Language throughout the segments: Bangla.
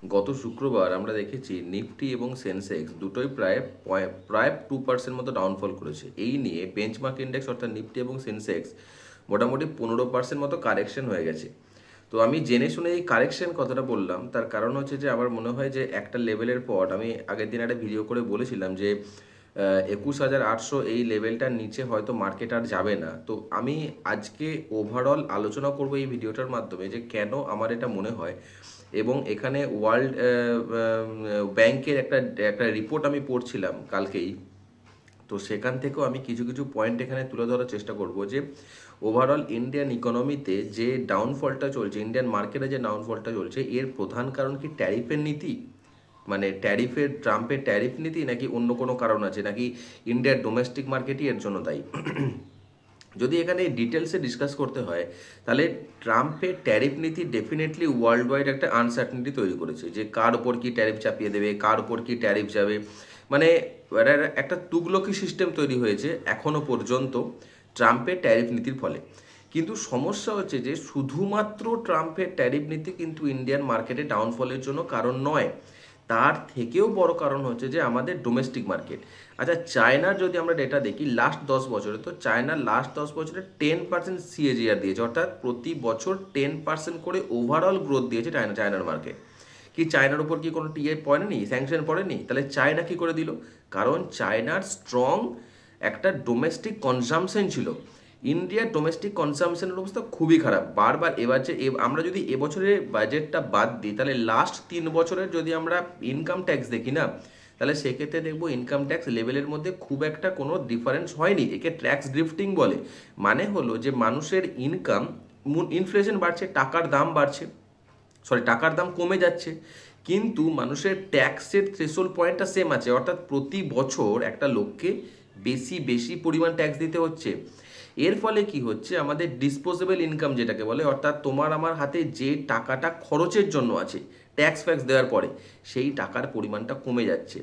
গত শুক্রবার আমরা দেখেছি নিফটি এবং সেন্সেক্স দুটোই প্রায় প্রায় 2% মতো ডাউনফল করেছে। এই নিয়ে বেঞ্চমার্ক ইন্ডেক্স অর্থাৎ নিফটি এবং সেন্সেক্স মোটামুটি 15% মতো কারেকশন হয়ে গেছে। তো আমি জেনে শুনে এই কারেকশন কথাটা বললাম, তার কারণ হচ্ছে যে আমার মনে হয় যে একটা লেভেলের পর, আমি আগের দিন একটা ভিডিও করে বলেছিলাম যে 21,800 এই লেভেলটার নিচে হয়তো মার্কেট আর যাবে না। তো আমি আজকে ওভারঅল আলোচনা করব এই ভিডিওটার মাধ্যমে যে কেন আমার এটা মনে হয়, এবং এখানে ওয়ার্ল্ড ব্যাংকের একটা একটা রিপোর্ট আমি পড়ছিলাম কালকেই। তো সেখান থেকেও আমি কিছু কিছু পয়েন্ট এখানে তুলে ধরার চেষ্টা করব যে ওভারঅল ইন্ডিয়ান ইকোনমিতে যে ডাউনফলটা চলছে, ইন্ডিয়ান মার্কেটে যে ডাউনফলটা চলছে, এর প্রধান কারণ কি ট্যারিফের নীতি, মানে ট্রাম্পের ট্যারিফ নীতি, নাকি অন্য কোনো কারণ আছে, নাকি ইন্ডিয়ার ডোমেস্টিক মার্কেটই এর জন্য দায়ী? যদি এখানে ডিটেলসে ডিসকাস করতে হয়, তাহলে ট্রাম্পের ট্যারিফ নীতি ডেফিনেটলি ওয়ার্ল্ড ওয়াইড একটা আনসার্টেনিটি তৈরি করেছে যে কার ওপর কি ট্যারিফ চাপিয়ে দেবে, কার ওপর কি ট্যারিফ যাবে। মানে একটা তুগলকি সিস্টেম তৈরি হয়েছে এখনও পর্যন্ত ট্রাম্পের ট্যারিফ নীতির ফলে। কিন্তু সমস্যা হচ্ছে যে শুধুমাত্র ট্রাম্পের ট্যারিফ নীতি কিন্তু ইন্ডিয়ান মার্কেটে ডাউনফলের জন্য কারণ নয়। তার থেকেও বড় কারণ হচ্ছে যে আমাদের ডোমেস্টিক মার্কেট। আচ্ছা, চায়নার যদি আমরা ডেটা দেখি লাস্ট 10 বছরে, তো চায়নার লাস্ট 10 বছরে 10% সিএজিআর দিয়েছে, অর্থাৎ প্রতি বছর 10% করে ওভারঅল গ্রোথ দিয়েছে চায়নার মার্কেট। কি চায়নার উপর কি কোনো টিএ পড়েনি, স্যাংশন পড়েনি? তাহলে চায়না কি করে দিল? কারণ চায়নার স্ট্রং একটা ডোমেস্টিক কনজামশন ছিল। ইন্ডিয়ার ডোমেস্টিক কনজামশনের অবস্থা খুবই খারাপ। বারবার এবার যে আমরা যদি এবছরের বাজেটটা বাদ দিই, তাহলে লাস্ট 3 বছরের যদি আমরা ইনকাম ট্যাক্স দেখি না, তাহলে সেক্ষেত্রে দেখবো ইনকাম ট্যাক্স লেভেলের মধ্যে খুব একটা কোনো ডিফারেন্স হয়নি। একে ট্যাক্স ড্রিফটিং বলে। মানে হলো যে মানুষের ইনকাম, ইনফ্লেশন বাড়ছে, টাকার দাম কমে যাচ্ছে, কিন্তু মানুষের ট্যাক্সের থ্রেশোল্ড পয়েন্টটা সেম আছে, অর্থাৎ প্রতি বছর একটা লোককে বেশি বেশি পরিমাণ ট্যাক্স দিতে হচ্ছে। এর ফলে কি হচ্ছে, আমাদের ডিসপোজেবল ইনকাম যেটাকে বলে, অর্থাৎ তোমার আমার হাতে যে টাকাটা খরচের জন্য আছে ট্যাক্স ফ্যাক্স দেওয়ার পরে, সেই টাকার পরিমাণটা কমে যাচ্ছে।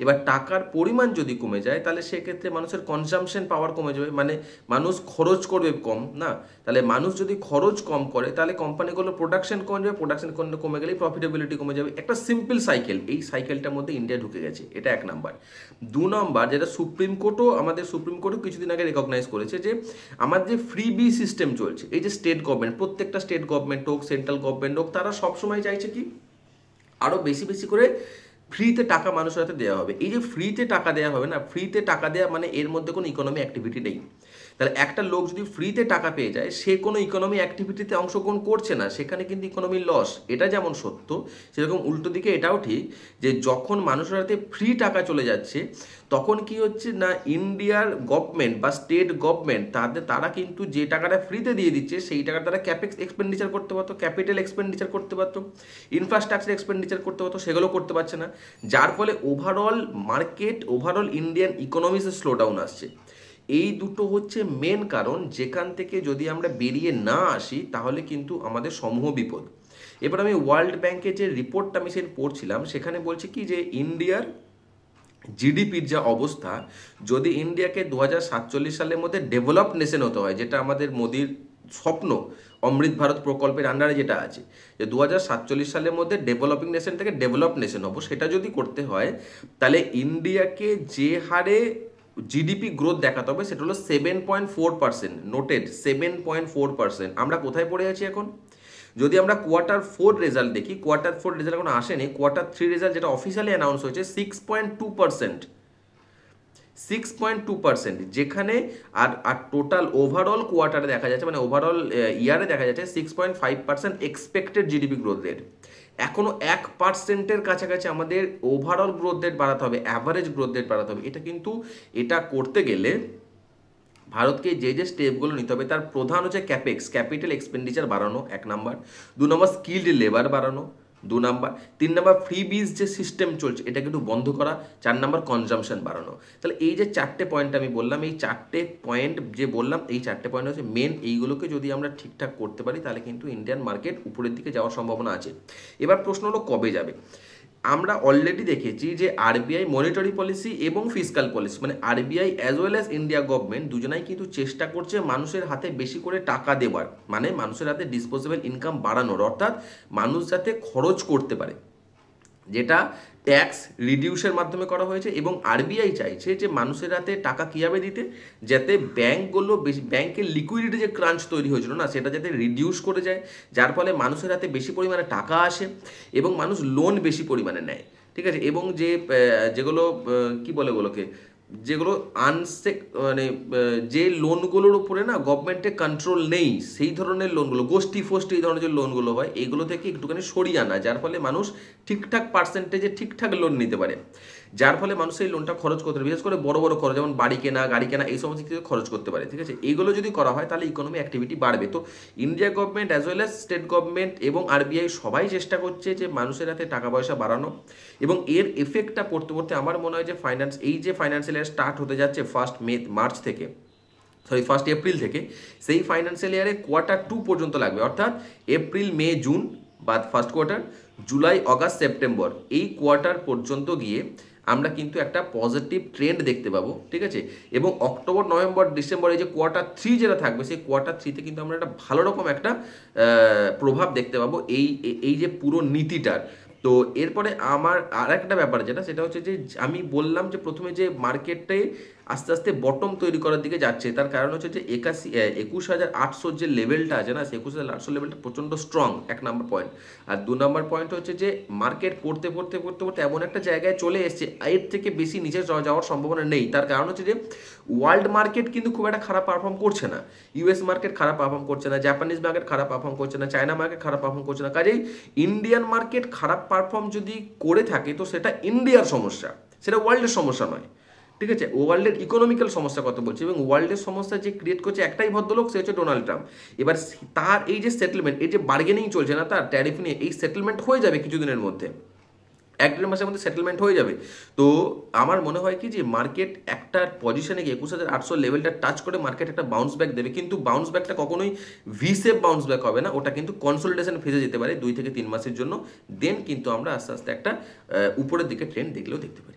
এবার টাকার পরিমাণ যদি কমে যায়, তাহলে সেক্ষেত্রে মানুষের কনজামশন পাওয়ার কমে যাবে, মানে মানুষ খরচ করবে কম না। তাহলে মানুষ যদি খরচ কম করে, তাহলে কোম্পানিগুলো প্রোডাকশন কমে যাবে, প্রোডাকশন কমে গেলেই প্রফিটেবিলিটি কমে যাবে। একটা সিম্পল সাইকেল, এই সাইকেলটার মধ্যে ইন্ডিয়া ঢুকে গেছে। এটা 1 নাম্বার। 2 নাম্বার, যেটা সুপ্রিম কোর্টও কিছুদিন আগে রেকগনাইজ করেছে, যে আমাদের যে ফ্রি বি সিস্টেম চলছে, এই যে স্টেট গভর্নমেন্ট, প্রত্যেকটা স্টেট গভর্নমেন্ট হোক, সেন্ট্রাল গভর্নমেন্ট হোক, তারা সবসময় চাইছে কি আরও বেশি বেশি করে ফ্রিতে টাকা মানুষের হাতে দেওয়া হবে। এই যে ফ্রিতে টাকা দেওয়া হবে না, ফ্রিতে টাকা দেওয়া মানে এর মধ্যে কোনো ইকোনমি অ্যাক্টিভিটি নেই। তাহলে একটা লোক যদি ফ্রিতে টাকা পেয়ে যায়, সে কোনো ইকোনমি অ্যাক্টিভিটিতে অংশগ্রহণ করছে না, সেখানে কিন্তু ইকোনমির লস। এটা যেমন সত্য, সেরকম উল্টো দিকে এটাও ঠিক, যে যখন মানুষের হাতে ফ্রি টাকা চলে যাচ্ছে, তখন কি হচ্ছে না, ইন্ডিয়ার গভর্নমেন্ট বা স্টেট গভর্নমেন্ট তারা কিন্তু যে টাকাটা ফ্রিতে দিয়ে দিচ্ছে, সেই টাকাটা তারা ক্যাপেক্স এক্সপেন্ডিচার করতে পারতো, ক্যাপিটাল এক্সপেন্ডিচার করতে পারতো, ইনফ্রাস্ট্রাকচার এক্সপেন্ডিচার করতে পারতো, সেগুলো করতে পারছে না। যার ফলে ওভারঅল মার্কেট, ওভারঅল ইন্ডিয়ান ইকোনমিসে স্লো ডাউন আসছে। এই দুটো হচ্ছে মেন কারণ, যেখান থেকে যদি আমরা বেরিয়ে না আসি, তাহলে কিন্তু আমাদের সমূহ বিপদ। এবার আমি ওয়ার্ল্ড ব্যাংকের যে রিপোর্টটা আমি সেদিন পড়ছিলাম, সেখানে বলছে কি যে ইন্ডিয়ার জিডিপির যা অবস্থা, যদি ইন্ডিয়াকে 2047 সালের মধ্যে ডেভেলপড নেশন হতে হয়, যেটা আমাদের মোদির স্বপ্ন, অমৃত ভারত প্রকল্পের আন্ডারে যেটা আছে, যে 2047 সালের মধ্যে ডেভেলপিং নেশন থেকে ডেভেলপড নেশন হবো, সেটা যদি করতে হয়, তাহলে ইন্ডিয়াকে যে হারে জিডিপি গ্রোথ দেখাতে হবে, সেটা হলো 7.4%। নোটেড, 7.4%। আমরা কোথায় পড়ে আছি এখন? যদি আমরা Q4 রেজাল্ট দেখি, Q4 রেজাল্ট এখন আসেনি, Q3 রেজাল্ট যেটা অফিসিয়ালি অ্যানাউন্স হয়েছে 6.2%, 6.2%, যেখানে আর টোটাল ওভারঅল কোয়ার্টারে দেখা যাচ্ছে, মানে ওভারঅল ইয়ারে দেখা যাচ্ছে 6.5% এক্সপেক্টেড জিডিপি গ্রোথ রেট। এখনো 1%-এর কাছাকাছি আমাদের ওভারঅল গ্রোথ রেট বাড়াতে হবে, অ্যাভারেজ গ্রোথ রেট বাড়াতে হবে। এটা কিন্তু, এটা করতে গেলে ভারতকে যে যে স্টেপগুলো নিতে হবে, তার প্রধান হচ্ছে ক্যাপিটাল এক্সপেন্ডিচার বাড়ানো, 1 নাম্বার। 2 নাম্বার, স্কিল্ড লেবার বাড়ানো, 2 নাম্বার। 3 নাম্বার, ফ্রি বিজ যে সিস্টেম চলছে এটা কিন্তু বন্ধ করা। 4 নাম্বার, কনজামশন বাড়ানো। তাহলে এই যে 4টে পয়েন্ট আমি বললাম, এই 4টে পয়েন্ট যে বললাম, এই 4টে পয়েন্ট হচ্ছে মেন। এইগুলোকে যদি আমরা ঠিকঠাক করতে পারি, তাহলে কিন্তু ইন্ডিয়ান মার্কেট উপরের দিকে যাওয়ার সম্ভাবনা আছে। এবার প্রশ্ন হলো কবে যাবে। আমরা অলরেডি দেখেছি যে আরবিআই মনিটারি পলিসি এবং ফিসকাল পলিসি, মানে RBI as well as India government, দুজনাই কিন্তু চেষ্টা করছে মানুষের হাতে বেশি করে টাকা দেওয়ার, মানে মানুষের হাতে ডিসপোজেবল ইনকাম বাড়ানোর, অর্থাৎ মানুষ যাতে খরচ করতে পারে। যেটা ট্যাক্স রিডিউসের মাধ্যমে করা হয়েছে, এবং আরবিআই চাইছে যে মানুষের হাতে টাকা কীভাবে দিতে, যাতে ব্যাঙ্কগুলো বেশি, ব্যাংকের লিকুইডিটি যে ক্রাঞ্চ তৈরি হয়েছিল না, সেটা যাতে রিডিউস করে যায়, যার ফলে মানুষের হাতে বেশি পরিমাণে টাকা আসে এবং মানুষ লোন বেশি পরিমাণে নেয়, ঠিক আছে। এবং যে যেগুলো কি বলে ওগুলোকে, যেগুলো মানে যে লোনগুলোর উপরে না গভর্নমেন্টের কন্ট্রোল নেই, সেই ধরনের লোনগুলো, গোষ্ঠী ফোষ্ঠী এই ধরনের যে লোনগুলো হয়, এইগুলো থেকে একটুখানি সরিয়ে আনা, যার ফলে মানুষ ঠিকঠাক পার্সেন্টেজে ঠিকঠাক লোন নিতে পারে, যার ফলে মানুষ এই লোনটা খরচ করতে পারে, বিশেষ করে বড় বড় খরচ, যেমন বাড়ি কেনা, গাড়ি কেনা, এই সমস্ত কিছু খরচ করতে পারে, ঠিক আছে। এইগুলো যদি করা হয় তাহলে ইকোনমি অ্যাক্টিভিটি বাড়বে। তো India government as well as state government এবং আরবিআই সবাই চেষ্টা করছে যে মানুষের হাতে টাকা পয়সা বাড়ানো, এবং এর এফেক্টটা পড়তে পড়তে আমার মনে হয় যে এই যে ফাইন্যান্সিয়াল ইয়ার স্টার্ট হতে যাচ্ছে মার্চ থেকে, ফার্স্ট এপ্রিল থেকে, সেই ফাইন্যান্সিয়াল ইয়ারে Q2 পর্যন্ত লাগবে, অর্থাৎ এপ্রিল মে জুন বা first quarter, July August September, এই কোয়ার্টার পর্যন্ত গিয়ে আমরা কিন্তু একটা পজিটিভ ট্রেন্ড দেখতে পাবো, ঠিক আছে। এবং অক্টোবর নভেম্বর ডিসেম্বর এই যে Q3 যেটা থাকবে, সেই Q3-তে কিন্তু আমরা একটা ভালো রকম একটা প্রভাব দেখতে পাবো এই যে পুরো নীতিটার। তো এরপরে আমার আর একটা ব্যাপার যেটা, সেটা হচ্ছে যে আমি বললাম যে প্রথমে যে মার্কেটে আস্তে আস্তে বটম তৈরি করার দিকে যাচ্ছে, তার কারণ হচ্ছে যে 21,800 যে লেভেলটা আছে না, সেই 21,800 লেভেলটা প্রচণ্ড স্ট্রং, এক নম্বর পয়েন্ট। আর দু নম্বর পয়েন্ট হচ্ছে যে মার্কেট পড়তে পড়তে পড়তে পড়তে এমন একটা জায়গায় চলে এসছে, এর থেকে বেশি নিচে যাওয়ার সম্ভাবনা নেই। তার কারণ হচ্ছে যে ওয়ার্ল্ড মার্কেট কিন্তু খুব একটা খারাপ পারফর্ম করছে না, ইউএস মার্কেট খারাপ পারফর্ম করছে না, জাপানিজ মার্কেট খারাপ পারফর্ম করছে না, চায়না মার্কেট খারাপ পারফর্ম করছে না, কাজেই ইন্ডিয়ান মার্কেট খারাপ পারফর্ম যদি করে থাকে তো সেটা ইন্ডিয়ার সমস্যা, সেটা ওয়ার্ল্ডের সমস্যা নয়, ঠিক আছে। ওয়ার্ল্ডের ইকোনমিক্যাল সমস্যা কথা বলছে, এবং ওয়ার্ল্ডের সমস্যা যে ক্রিয়েট করছে একটাই ভদ্রলোক, সে হচ্ছে ডোনাল্ড ট্রাম্প। এবার তার এই যে সেটেলমেন্ট, এই যে বার্গেনিং চলছে না তার ট্যারিফ নিয়ে, এই সেটেলমেন্ট হয়ে যাবে কিছুদিনের মধ্যে, 1-1.5 মাসের মধ্যে সেটেলমেন্ট হয়ে যাবে। তো আমার মনে হয় কি যে মার্কেট একটা পজিশনে গিয়ে 21,800 লেভেলটা টাচ করে মার্কেট একটা বাউন্স ব্যাক দেবে, কিন্তু বাউন্স ব্যাকটা কখনোই ভি শেপ বাউন্স ব্যাক হবে না, ওটা কিন্তু কনসোলিডেশন ফেজে যেতে পারে 2 থেকে 3 মাসের জন্য, দেন কিন্তু আমরা আস্তে আস্তে একটা উপরের দিকে ট্রেন্ড দেখলেও দেখতে পারি।